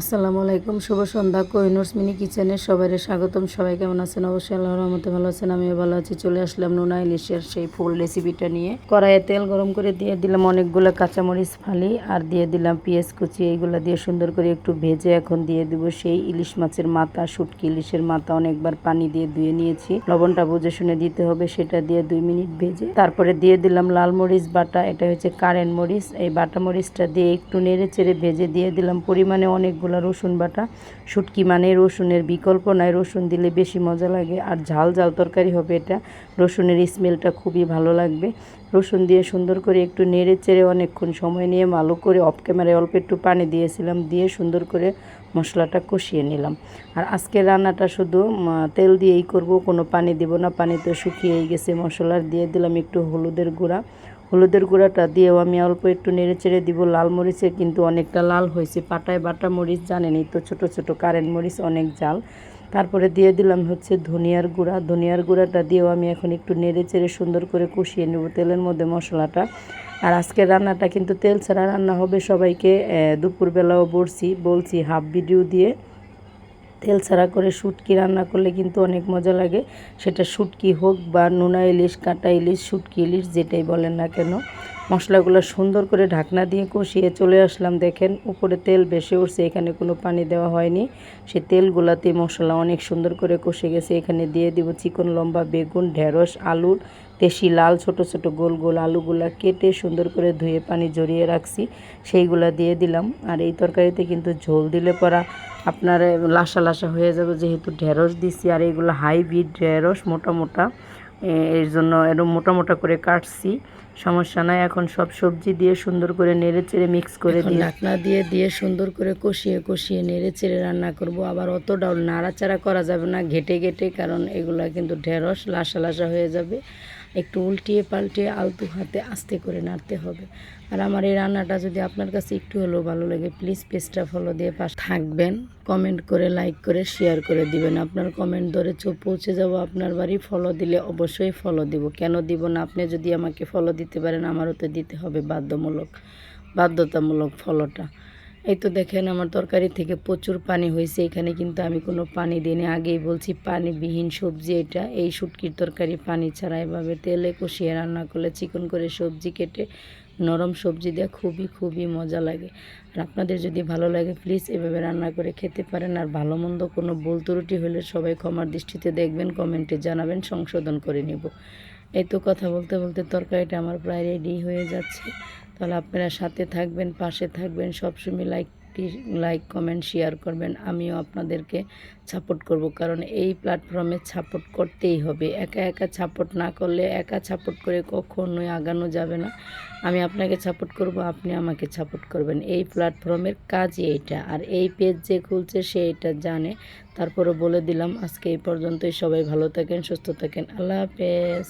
আসসালামু আলাইকুম, শুভ সন্ধ্যা। কোহিনুরস মিনি কিচেনে সবাই স্বাগতম। সবাই কেমন আছেন? অবশ্যই আল্লাহর রহমতে ভালো আছেন, আমিও ভালো আছি। চলে আসলাম নোনা ইলিশের সেই ফুল রেসিপিটা নিয়ে। কড়াইয়ে তেল গরম করে দিয়ে দিলাম অনেকগুলো কাঁচামরিচ ফালি, আর দিয়ে দিলাম পেঁয়াজ কুচি। এইগুলো দিয়ে সুন্দর করে একটু ভেজে এখন দিয়ে দিব সেই ইলিশ মাছের মাথা, শুটকি ইলিশের মাথা। অনেকবার পানি দিয়ে ধুয়ে নিয়েছি, লবণটা বুঝে শুনে দিতে হবে। সেটা দিয়ে 2 মিনিট ভেজে তারপরে দিয়ে দিলাম লাল মরিচ বাটা, এটা হচ্ছে কারেন্ট মরিচ। এই বাটা মরিচটা দিয়ে একটু নেড়ে চেড়ে ভেজে দিয়ে দিলাম পরিমাণে অনেকগুলো রসুন বাটা। শুটকি মানে রসুনের বিকল্প নাই, রসুন দিলে বেশি মজা লাগে, আর ঝাল ঝাল তরকারি হবে এটা। রসুনের স্মেলটা খুবই ভালো লাগবে। রসুন দিয়ে সুন্দর করে একটু নেড়ে চেড়ে অনেকক্ষণ সময় নিয়ে ভালো করে অফ ক্যামেরায় অল্প একটু পানি দিয়েছিলাম, দিয়ে সুন্দর করে মশলাটা কষিয়ে নিলাম। আর আজকে রান্নাটা শুধু তেল দিয়েই করব, কোনো পানি দেব না, পানিতে শুকিয়েই গেছে। মশলার দিয়ে দিলাম একটু হলুদের গুঁড়া। হলুদের গুঁড়াটা দিয়েও আমি অল্প একটু নেড়ে চেড়ে দিব। লাল মরিচে কিন্তু অনেকটা লাল হয়েছে, পাটায় বাটা মরিচ জানেনই তো, ছোট ছোট কারেন্ট মরিচ অনেক ঝাল। তারপরে দিয়ে দিলাম হচ্ছে ধনিয়ার গুঁড়া। ধনিয়ার গুঁড়াটা দিয়েও আমি এখন একটু নেড়ে চেড়ে সুন্দর করে কষিয়ে নেব তেলের মধ্যে মশলাটা। আর আজকের রান্নাটা কিন্তু তেল ছাড়া রান্না হবে। সবাইকে দুপুরবেলাও বলছি হাফ ভিডিও দিয়ে তেল ছাড়া করে শুটকি রান্না করলে কিন্তু অনেক মজা লাগে। সেটা শুটকি হোক বা নোনা ইলিশ, কাটা ইলিশ, শুটকি ইলিশ, যেটাই বলেন না কেন। মশলাগুলো সুন্দর করে ঢাকনা দিয়ে কষিয়ে চলে আসলাম। দেখেন উপরে তেল ভেসে উঠছে, এখানে কোনো পানি দেওয়া হয়নি। সেই তেলগুলাতে মশলা অনেক সুন্দর করে কষে গেছে। এখানে দিয়ে দিব চিকন লম্বা বেগুন, ঢেঁড়স, আলুর দেশি লাল ছোট ছোট গোল গোল আলুগুলা কেটে সুন্দর করে ধুয়ে পানি ঝরিয়ে রাখছি, সেইগুলা দিয়ে দিলাম। আর এই তরকারিতে কিন্তু ঝোল দিলে পরা আপনার লাসা লাসা হয়ে যাবে, যেহেতু ঢেঁড়স দিছি। আর এইগুলো হাইব্রিড ঢেঁড়স, মোটা মোটা, এর জন্য এরকম মোটা মোটা করে কাটছি, সমস্যা নাই। এখন সব সবজি দিয়ে সুন্দর করে নেড়ে চেড়ে মিক্স করে দিয়ে ঢাকনা দিয়ে সুন্দর করে কষিয়ে কষিয়ে নেড়ে চেড়ে রান্না করব। আবার অতটাও নাড়াচাড়া করা যাবে না ঘেটে ঘেটে, কারণ এগুলা কিন্তু ঢেঁড়স লাসা লাসা হয়ে যাবে। একটু উল্টিয়ে পাল্টিয়ে আলতু হাতে আস্তে করে নাড়তে হবে। আর আমার এই রান্নাটা যদি আপনার কাছে একটু হলেও ভালো লাগে, প্লিজ পেজটা ফলো দিয়ে পাশে থাকবেন। কমেন্ট করে, লাইক করে, শেয়ার করে দিবেন। আপনার কমেন্ট ধরে পৌঁছে যাব আপনার বাড়ি। ফলো দিলে অবশ্যই ফলো দিব, কেন দিব না? আপনি যদি আমাকে ফলো দিতে পারেন, আমারও তো দিতে হবে বাধ্যতামূলক ফলোটা। এই তো দেখেন আমার তরকারি থেকে প্রচুর পানি হয়েছে। এখানে কিন্তু আমি কোনো পানি দিইনি, আগেই বলছি পানিবিহীন সবজি এটা। এই শুটকির তরকারি পানি ছাড়া এভাবে তেলে কষিয়ে রান্না করলে, চিকন করে সবজি কেটে নরম সবজি দিয়ে খুবই খুবই মজা লাগে। আর আপনাদের যদি ভালো লাগে প্লিজ এভাবে রান্না করে খেতে পারেন। আর ভালো মন্দ কোনো ভুল ত্রুটি হলে সবাই ক্ষমার দৃষ্টিতে দেখবেন, কমেন্টে জানাবেন, সংশোধন করে নেব। এই তো কথা বলতে বলতে তরকারিটা আমার প্রায় রেডি হয়ে যাচ্ছে। তাহলে আপনারা সাথে থাকবেন, পাশে থাকবেন, সবসময় লাইক কমেন্ট শেয়ার করবেন। আমিও আপনাদেরকে সাপোর্ট করব, কারণ এই প্ল্যাটফর্মে সাপোর্ট করতেই হবে। একা একা সাপোর্ট না করলে, একা সাপোর্ট করে কখনোই আগানো যাবে না। আমি আপনাকে সাপোর্ট করব, আপনি আমাকে সাপোর্ট করবেন। এই প্ল্যাটফর্মের কাজই এইটা। আর এই পেজ যে খুলছে সে এটা জানে। তারপরে বলে দিলাম, আজকে এই পর্যন্তই। সবাই ভালো থাকেন, সুস্থ থাকেন। আল্লাহ হাফেজ।